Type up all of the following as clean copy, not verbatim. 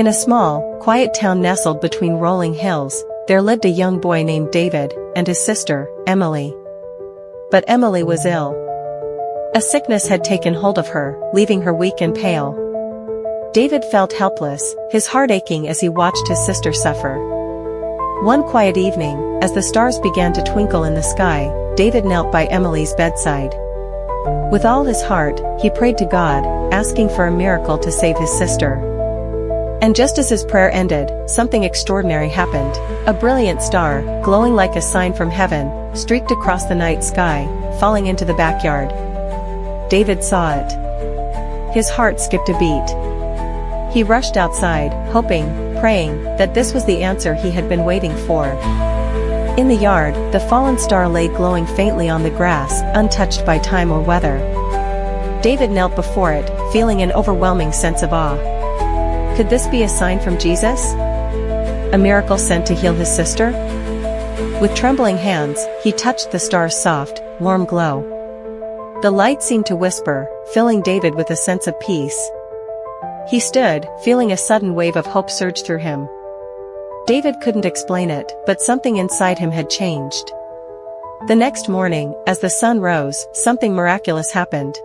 In a small, quiet town nestled between rolling hills, there lived a young boy named David, and his sister, Emily. But Emily was ill. A sickness had taken hold of her, leaving her weak and pale. David felt helpless, his heart aching as he watched his sister suffer. One quiet evening, as the stars began to twinkle in the sky, David knelt by Emily's bedside. With all his heart, he prayed to God, asking for a miracle to save his sister. And just as his prayer ended, something extraordinary happened. A brilliant star, glowing like a sign from heaven, streaked across the night sky, falling into the backyard. David saw it. His heart skipped a beat. He rushed outside, hoping, praying, that this was the answer he had been waiting for. In the yard, the fallen star lay glowing faintly on the grass, untouched by time or weather. David knelt before it, feeling an overwhelming sense of awe. Could this be a sign from Jesus? A miracle sent to heal his sister? With trembling hands, he touched the star's soft, warm glow. The light seemed to whisper, filling David with a sense of peace. He stood, feeling a sudden wave of hope surge through him. David couldn't explain it, but something inside him had changed. The next morning, as the sun rose, something miraculous happened.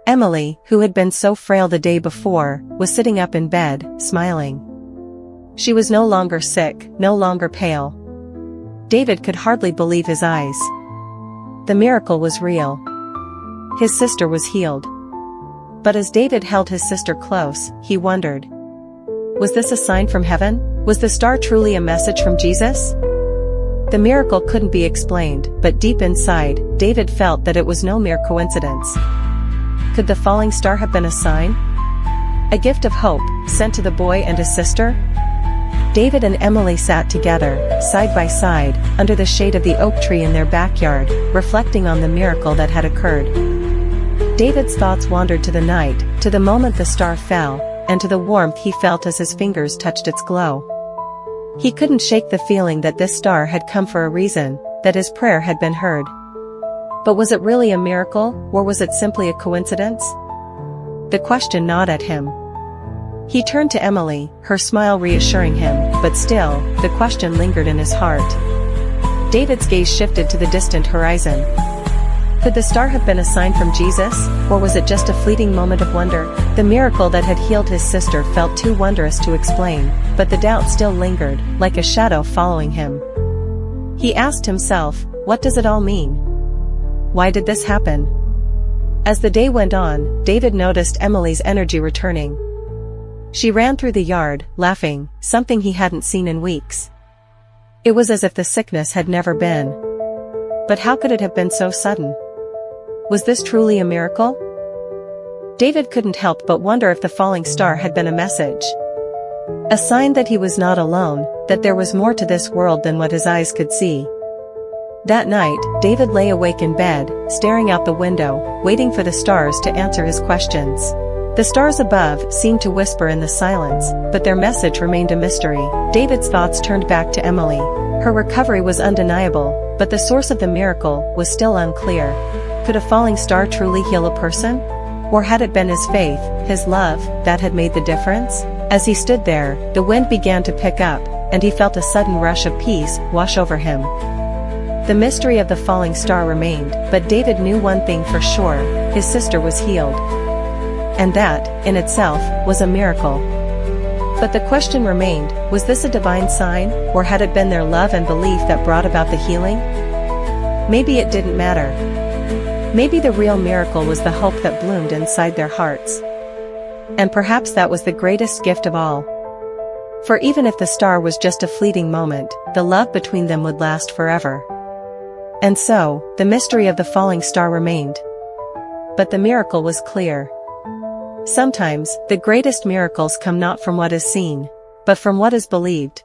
Emily, who had been so frail the day before, was sitting up in bed, smiling. She was no longer sick, no longer pale. David could hardly believe his eyes. The miracle was real. His sister was healed. But as David held his sister close, he wondered. Was this a sign from heaven? Was the star truly a message from Jesus? The miracle couldn't be explained, but deep inside, David felt that it was no mere coincidence. Could the falling star have been a sign? A gift of hope, sent to the boy and his sister? David and Emily sat together, side by side, under the shade of the oak tree in their backyard, reflecting on the miracle that had occurred. David's thoughts wandered to the night, to the moment the star fell, and to the warmth he felt as his fingers touched its glow. He couldn't shake the feeling that this star had come for a reason, that his prayer had been heard. But was it really a miracle, or was it simply a coincidence? The question gnawed at him. He turned to Emily, her smile reassuring him, but still, the question lingered in his heart. David's gaze shifted to the distant horizon. Could the star have been a sign from Jesus, or was it just a fleeting moment of wonder? The miracle that had healed his sister felt too wondrous to explain, but the doubt still lingered, like a shadow following him. He asked himself, what does it all mean? Why did this happen? As the day went on, David noticed Emily's energy returning. She ran through the yard, laughing, something he hadn't seen in weeks. It was as if the sickness had never been. But how could it have been so sudden? Was this truly a miracle? David couldn't help but wonder if the falling star had been a message. A sign that he was not alone, that there was more to this world than what his eyes could see. That night, David lay awake in bed, staring out the window, waiting for the stars to answer his questions. The stars above seemed to whisper in the silence, but their message remained a mystery. David's thoughts turned back to Emily. Her recovery was undeniable, but the source of the miracle was still unclear. Could a falling star truly heal a person? Or had it been his faith, his love, that had made the difference? As he stood there, the wind began to pick up, and he felt a sudden rush of peace wash over him. The mystery of the falling star remained, but David knew one thing for sure, his sister was healed. And that, in itself, was a miracle. But the question remained, was this a divine sign, or had it been their love and belief that brought about the healing? Maybe it didn't matter. Maybe the real miracle was the hope that bloomed inside their hearts. And perhaps that was the greatest gift of all. For even if the star was just a fleeting moment, the love between them would last forever. And so, the mystery of the falling star remained. But the miracle was clear. Sometimes, the greatest miracles come not from what is seen, but from what is believed.